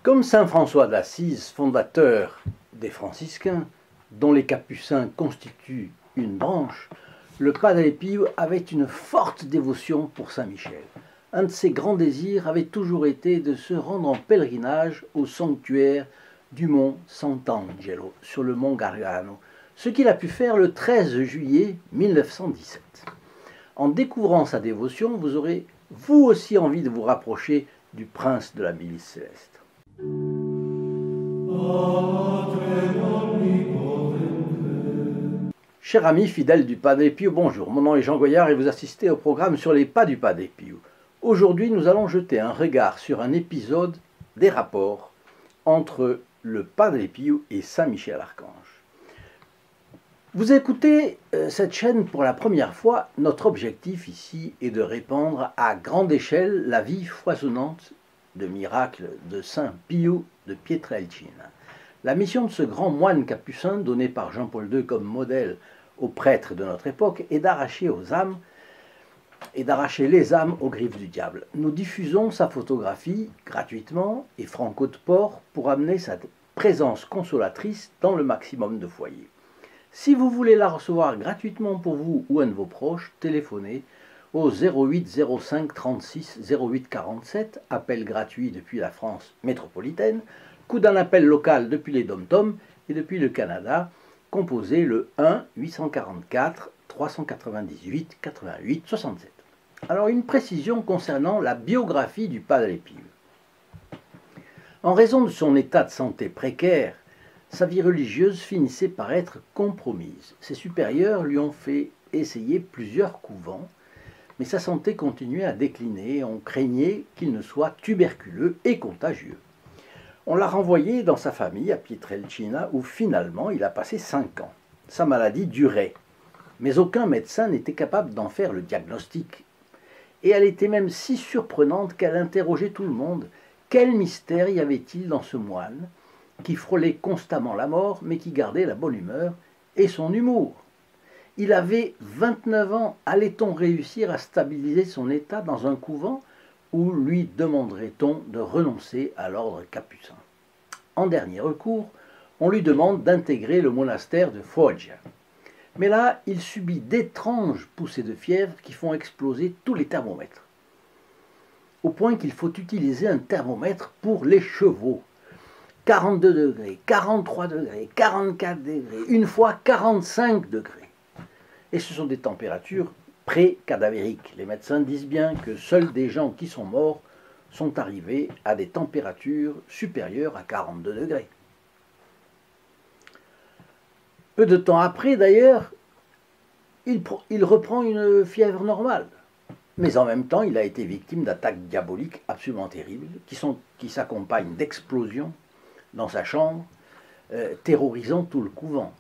Comme saint François d'Assise, fondateur des franciscains, dont les capucins constituent une branche, le Padre Pio avait une forte dévotion pour Saint Michel. Un de ses grands désirs avait toujours été de se rendre en pèlerinage au sanctuaire du mont Sant'Angelo, sur le mont Gargano, ce qu'il a pu faire le 13 juillet 1917. En découvrant sa dévotion, vous aurez vous aussi envie de vous rapprocher du prince de la milice céleste. Chers amis fidèles du Padre Pio, bonjour, mon nom est Jean Goyard et vous assistez au programme sur les pas du Padre Pio. Aujourd'hui, nous allons jeter un regard sur un épisode des rapports entre le Padre Pio et Saint Michel Archange. Vous écoutez cette chaîne pour la première fois, notre objectif ici est de répandre à grande échelle la vie foisonnante de miracles de Saint Pio de Pietrelcina. La mission de ce grand moine capucin, donné par Jean-Paul II comme modèle aux prêtres de notre époque, est d'arracher les âmes aux griffes du diable. Nous diffusons sa photographie gratuitement et franco de port pour amener sa présence consolatrice dans le maximum de foyers. Si vous voulez la recevoir gratuitement pour vous ou un de vos proches, téléphonez au 08 05 36 08 47, appel gratuit depuis la France métropolitaine, coût d'un appel local depuis les Dom-Tom et depuis le Canada, composez le 1 844 398 88 67. Alors une précision concernant la biographie du Padre Pio. En raison de son état de santé précaire, sa vie religieuse finissait par être compromise. Ses supérieurs lui ont fait essayer plusieurs couvents, mais sa santé continuait à décliner et on craignait qu'il ne soit tuberculeux et contagieux. On l'a renvoyé dans sa famille à Pietrelcina où finalement il a passé 5 ans. Sa maladie durait, mais aucun médecin n'était capable d'en faire le diagnostic. Et elle était même si surprenante qu'elle interrogeait tout le monde. Quel mystère y avait-il dans ce moine qui frôlait constamment la mort, mais qui gardait la bonne humeur et son humour? Il avait 29 ans. Allait-on réussir à stabiliser son état dans un couvent où lui demanderait-on de renoncer à l'ordre capucin? En dernier recours, on lui demande d'intégrer le monastère de Foggia. Mais là, il subit d'étranges poussées de fièvre qui font exploser tous les thermomètres. Au point qu'il faut utiliser un thermomètre pour les chevaux. 42 degrés, 43 degrés, 44 degrés, une fois 45 degrés. Et ce sont des températures pré-cadavériques. Les médecins disent bien que seuls des gens qui sont morts sont arrivés à des températures supérieures à 42 degrés. Peu de temps après, d'ailleurs, il reprend une fièvre normale. Mais en même temps, il a été victime d'attaques diaboliques absolument terribles, qui s'accompagnent d'explosions dans sa chambre, terrorisant tout le couvent.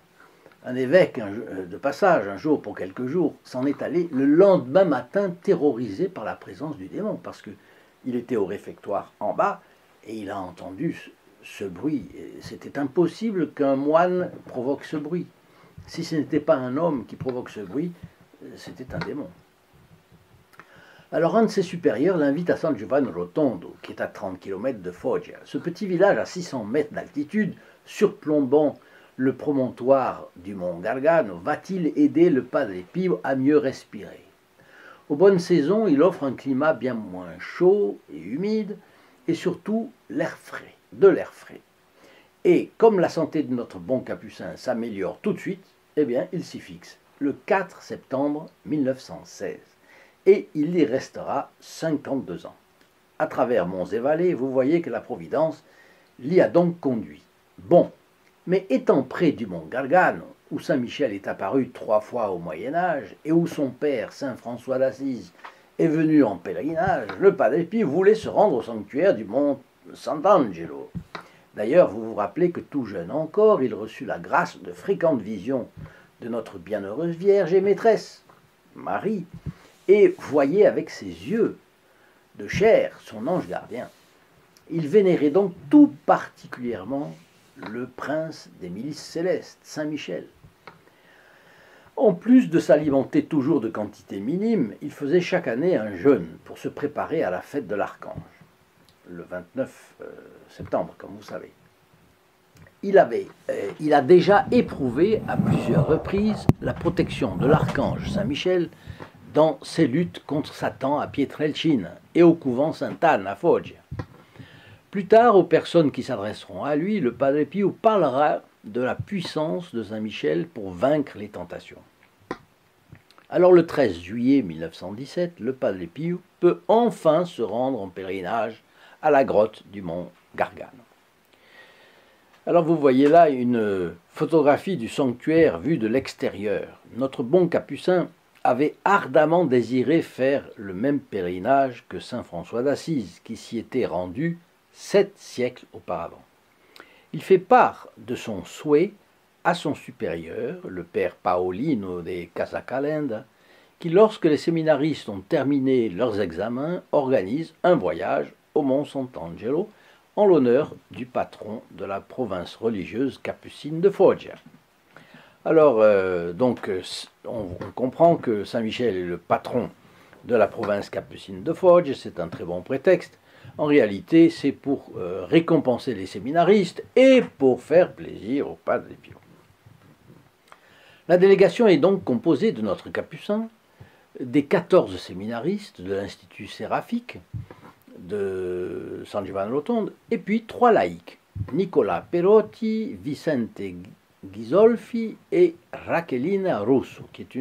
Un évêque de passage, un jour pour quelques jours, s'en est allé le lendemain matin terrorisé par la présence du démon, parce qu'il était au réfectoire en bas et il a entendu ce bruit. C'était impossible qu'un moine provoque ce bruit. Si ce n'était pas un homme qui provoque ce bruit, c'était un démon. Alors un de ses supérieurs l'invite à San Giovanni Rotondo, qui est à 30 km de Foggia. Ce petit village à 600 mètres d'altitude, surplombant le promontoire du mont Gargano, va-t-il aider le Padre Pio à mieux respirer? Aux bonnes saisons, il offre un climat bien moins chaud et humide, et surtout de l'air frais. Et comme la santé de notre bon capucin s'améliore tout de suite, eh bien, il s'y fixe, le 4 septembre 1916. Et il y restera 52 ans. À travers monts et vallées, vous voyez que la Providence l'y a donc conduit. Bon, mais étant près du mont Gargano, où Saint Michel est apparu 3 fois au Moyen-Âge, et où son père, Saint François d'Assise, est venu en pèlerinage, le Padre Pio voulait se rendre au sanctuaire du mont Sant'Angelo. D'ailleurs, vous vous rappelez que tout jeune encore, il reçut la grâce de fréquentes visions de notre bienheureuse Vierge et maîtresse, Marie, et voyait avec ses yeux de chair son ange gardien. Il vénérait donc tout particulièrement le prince des milices célestes, Saint Michel. En plus de s'alimenter toujours de quantités minimes, il faisait chaque année un jeûne pour se préparer à la fête de l'Archange. le 29 septembre, comme vous savez. Il a déjà éprouvé à plusieurs reprises la protection de l'archange Saint-Michel dans ses luttes contre Satan à Pietrelcina et au couvent Sainte-Anne à Foggia. Plus tard, aux personnes qui s'adresseront à lui, le Padre Pio parlera de la puissance de Saint-Michel pour vaincre les tentations. Alors le 13 juillet 1917, le Padre Pio peut enfin se rendre en pèlerinage à la grotte du mont Gargano. Alors vous voyez là une photographie du sanctuaire vue de l'extérieur. Notre bon capucin avait ardemment désiré faire le même pèlerinage que saint François d'Assise, qui s'y était rendu 7 siècles auparavant. Il fait part de son souhait à son supérieur, le père Paolino de Casacalenda, qui, lorsque les séminaristes ont terminé leurs examens, organise un voyage au mont Sant'Angelo en l'honneur du patron de la province religieuse capucine de Foggia. Alors, on comprend que Saint-Michel est le patron de la province capucine de Foggia, c'est un très bon prétexte. En réalité, c'est pour récompenser les séminaristes et pour faire plaisir au Padre Pio. La délégation est donc composée de notre capucin, des 14 séminaristes de l'Institut séraphique de San Giovanni Rotondo, et puis 3 laïcs, Nicola Perotti, Vicente Ghisolfi et Raquelina Russo, qui est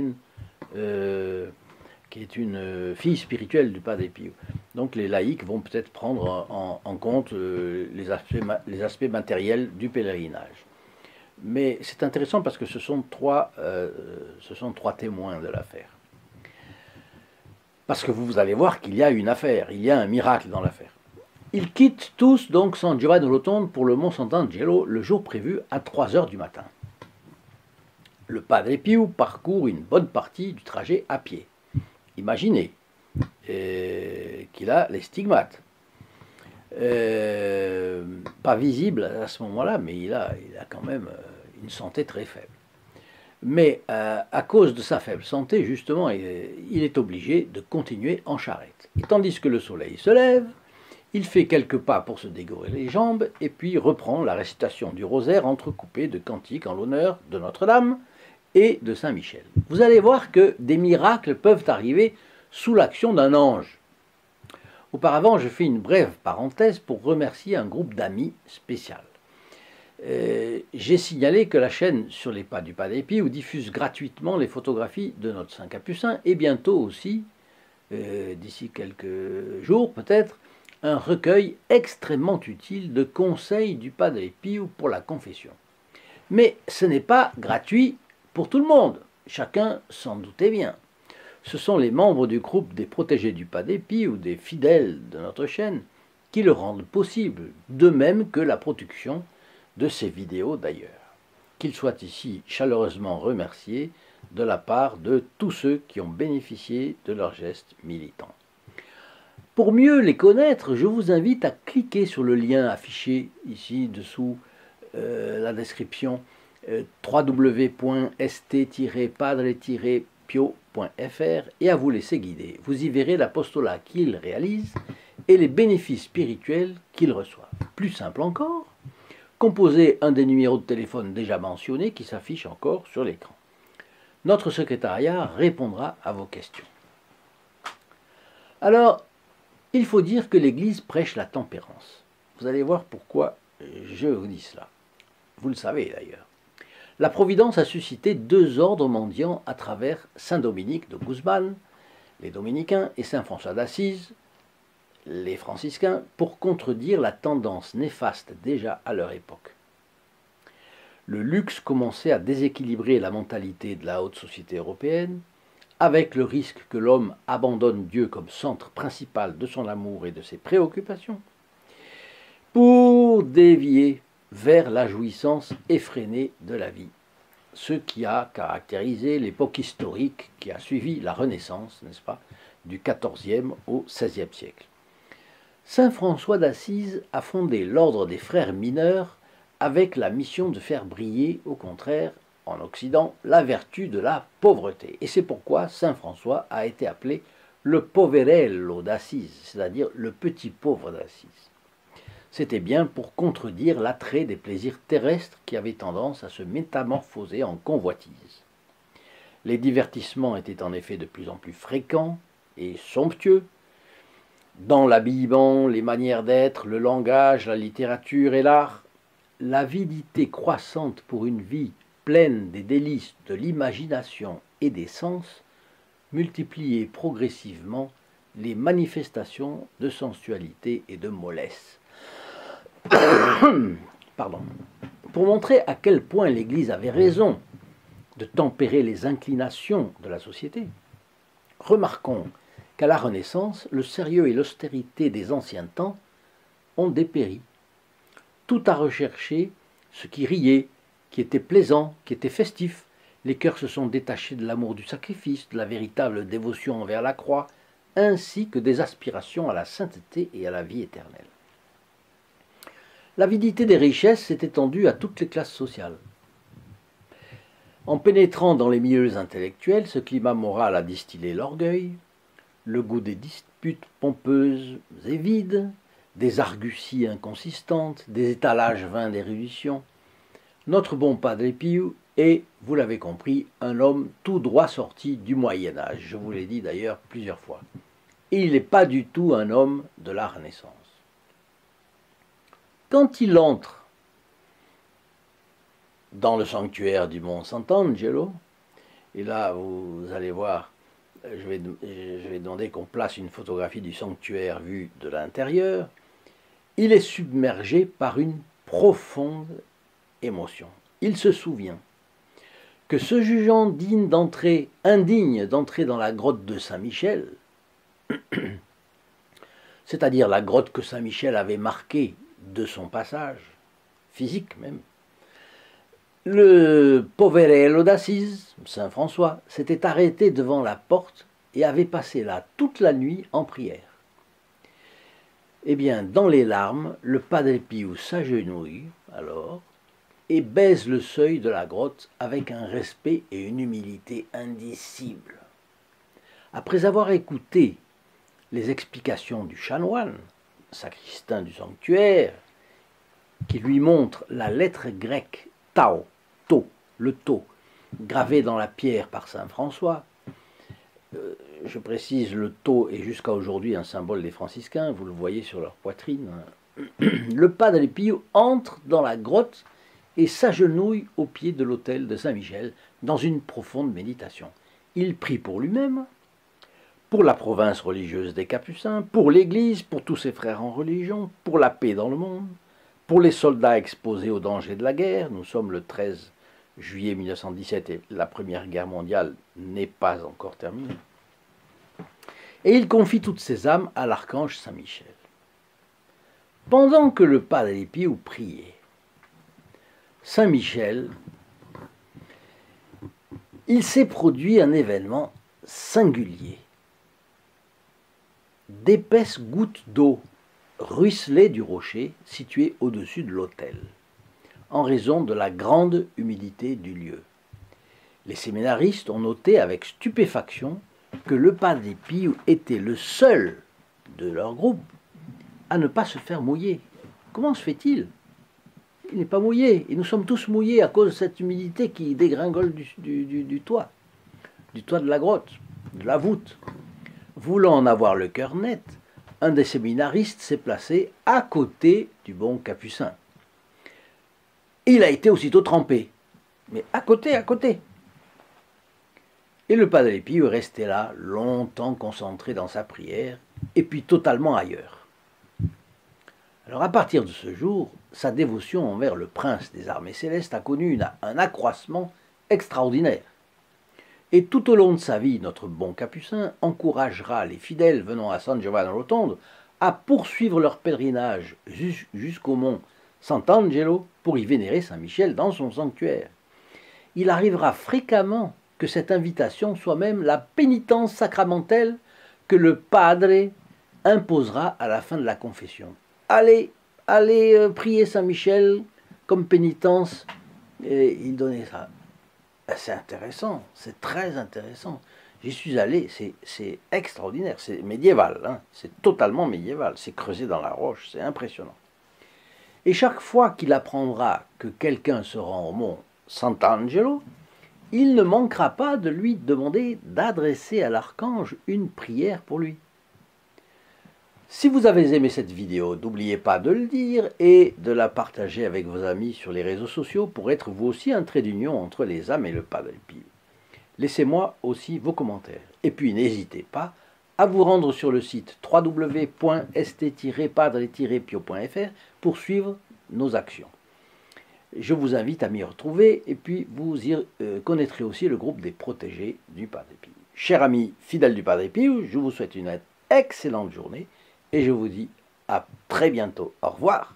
une fille spirituelle du Padre Pio. Donc les laïcs vont peut-être prendre en compte les aspects matériels du pèlerinage. Mais c'est intéressant parce que ce sont trois témoins de l'affaire. Parce que vous allez voir qu'il y a une affaire, il y a un miracle dans l'affaire. Ils quittent tous donc San Giovanni Rotondo pour le mont Sant'Angelo le jour prévu à 3 heures du matin. Le Padre Pio parcourt une bonne partie du trajet à pied. Imaginez qu'il a les stigmates. Pas visible à ce moment-là, mais il a quand même une santé très faible. Mais à cause de sa faible santé, justement, il est obligé de continuer en charrette. Et tandis que le soleil se lève, il fait quelques pas pour se dégorer les jambes et puis reprend la récitation du rosaire entrecoupé de cantiques en l'honneur de Notre-Dame et de Saint-Michel. Vous allez voir que des miracles peuvent arriver sous l'action d'un ange. Auparavant, je fais une brève parenthèse pour remercier un groupe d'amis spécial. J'ai signalé que la chaîne Sur les pas du Padre Pio diffuse gratuitement les photographies de notre Saint Capucin et bientôt aussi, d'ici quelques jours peut-être, un recueil extrêmement utile de conseils du Padre Pio pour la confession. Mais ce n'est pas gratuit pour tout le monde, chacun s'en doutait bien. Ce sont les membres du groupe des protégés du Padre Pio ou des fidèles de notre chaîne qui le rendent possible, de même que la production de ces vidéos d'ailleurs. Qu'ils soient ici chaleureusement remerciés de la part de tous ceux qui ont bénéficié de leurs gestes militants. Pour mieux les connaître, je vous invite à cliquer sur le lien affiché ici dessous la description www.st-padre-pio.fr et à vous laisser guider. Vous y verrez l'apostolat qu'il réalise et les bénéfices spirituels qu'il reçoit. Plus simple encore, composez un des numéros de téléphone déjà mentionnés qui s'affiche encore sur l'écran. Notre secrétariat répondra à vos questions. Alors, il faut dire que l'Église prêche la tempérance. Vous allez voir pourquoi je vous dis cela. Vous le savez d'ailleurs. La Providence a suscité 2 ordres mendiants à travers Saint Dominique de Guzman, les dominicains, et Saint François d'Assise, les franciscains, pour contredire la tendance néfaste déjà à leur époque. Le luxe commençait à déséquilibrer la mentalité de la haute société européenne, avec le risque que l'homme abandonne Dieu comme centre principal de son amour et de ses préoccupations, pour dévier vers la jouissance effrénée de la vie, ce qui a caractérisé l'époque historique qui a suivi la Renaissance, n'est-ce pas, du XIVe au XVIe siècle. Saint François d'Assise a fondé l'ordre des frères mineurs avec la mission de faire briller, au contraire, en Occident, la vertu de la pauvreté. Et c'est pourquoi Saint François a été appelé le poverello d'Assise, c'est-à-dire le petit pauvre d'Assise. C'était bien pour contredire l'attrait des plaisirs terrestres qui avaient tendance à se métamorphoser en convoitise. Les divertissements étaient en effet de plus en plus fréquents et somptueux. Dans l'habillement, les manières d'être, le langage, la littérature et l'art, l'avidité croissante pour une vie pleine des délices de l'imagination et des sens multipliait progressivement les manifestations de sensualité et de mollesse. Pardon. Pour montrer à quel point l'Église avait raison de tempérer les inclinations de la société, remarquons qu'à la Renaissance, le sérieux et l'austérité des anciens temps ont dépéri. Tout a recherché ce qui riait, qui était plaisant, qui était festif. Les cœurs se sont détachés de l'amour du sacrifice, de la véritable dévotion envers la croix, ainsi que des aspirations à la sainteté et à la vie éternelle. L'avidité des richesses s'est étendue à toutes les classes sociales. En pénétrant dans les milieux intellectuels, ce climat moral a distillé l'orgueil, le goût des disputes pompeuses et vides, des arguties inconsistantes, des étalages vains d'érudition. Notre bon Padre Pio est, vous l'avez compris, un homme tout droit sorti du Moyen-Âge. Je vous l'ai dit d'ailleurs plusieurs fois. Et il n'est pas du tout un homme de la Renaissance. Quand il entre dans le sanctuaire du mont Sant'Angelo, et là vous allez voir, je vais demander qu'on place une photographie du sanctuaire vue de l'intérieur, il est submergé par une profonde émotion. Il se souvient que se jugeant indigne d'entrer dans la grotte de Saint-Michel, c'est-à-dire la grotte que Saint-Michel avait marquée de son passage, physique même, le Poverello d'Assise, Saint François, s'était arrêté devant la porte et avait passé là toute la nuit en prière. Eh bien, dans les larmes, le Padre Pio s'agenouille alors et baise le seuil de la grotte avec un respect et une humilité indicibles. Après avoir écouté les explications du chanoine, sacristain du sanctuaire, qui lui montre la lettre grecque tau, le tau, gravé dans la pierre par saint François. Je précise, le tau est jusqu'à aujourd'hui un symbole des franciscains, vous le voyez sur leur poitrine. Le Padre Pio entre dans la grotte et s'agenouille au pied de l'autel de Saint-Michel dans une profonde méditation. Il prie pour lui-même, pour la province religieuse des Capucins, pour l'Église, pour tous ses frères en religion, pour la paix dans le monde, pour les soldats exposés aux dangers de la guerre. Nous sommes le 13 juillet 1917 et la Première Guerre mondiale n'est pas encore terminée. Et il confie toutes ses âmes à l'archange Saint-Michel. Pendant que le Padre Pio priait, Saint-Michel, il s'est produit un événement singulier. D'épaisses gouttes d'eau ruisselaient du rocher situé au-dessus de l'autel, en raison de la grande humidité du lieu. Les séminaristes ont noté avec stupéfaction que le Padre Pio était le seul de leur groupe à ne pas se faire mouiller. Comment se fait-il? Il n'est pas mouillé, et nous sommes tous mouillés à cause de cette humidité qui dégringole du toit de la grotte, de la voûte. Voulant en avoir le cœur net, un des séminaristes s'est placé à côté du bon Capucin. Il a été aussitôt trempé, mais à côté. Et le Padre Pio est resté là, longtemps concentré dans sa prière, et puis totalement ailleurs. Alors à partir de ce jour, sa dévotion envers le prince des armées célestes a connu un accroissement extraordinaire. Et tout au long de sa vie, notre bon Capucin encouragera les fidèles venant à San Giovanni Rotondo à poursuivre leur pèlerinage jusqu'au mont Sant'Angelo pour y vénérer Saint Michel dans son sanctuaire. Il arrivera fréquemment que cette invitation soit même la pénitence sacramentelle que le Padre imposera à la fin de la confession. Allez prier Saint Michel comme pénitence, et il donnait ça. C'est intéressant, c'est très intéressant. J'y suis allé, c'est extraordinaire, c'est médiéval, hein, c'est totalement médiéval, c'est creusé dans la roche, c'est impressionnant. Et chaque fois qu'il apprendra que quelqu'un se rend au mont Sant'Angelo, il ne manquera pas de lui demander d'adresser à l'archange une prière pour lui. Si vous avez aimé cette vidéo, n'oubliez pas de le dire et de la partager avec vos amis sur les réseaux sociaux pour être vous aussi un trait d'union entre les âmes et le Padre Pio. Laissez-moi aussi vos commentaires. Et puis n'hésitez pas à vous rendre sur le site www.st-padre-pio.fr pour suivre nos actions. Je vous invite à m'y retrouver et puis vous y connaîtrez aussi le groupe des protégés du Padre Pio. Chers amis fidèles du Padre Pio, je vous souhaite une excellente journée et je vous dis à très bientôt. Au revoir.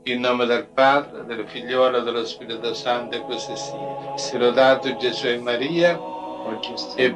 In nome del Padre, del Figliolo e dello Spirito Santo, e così sia. Sia lodato Gesù e Maria, e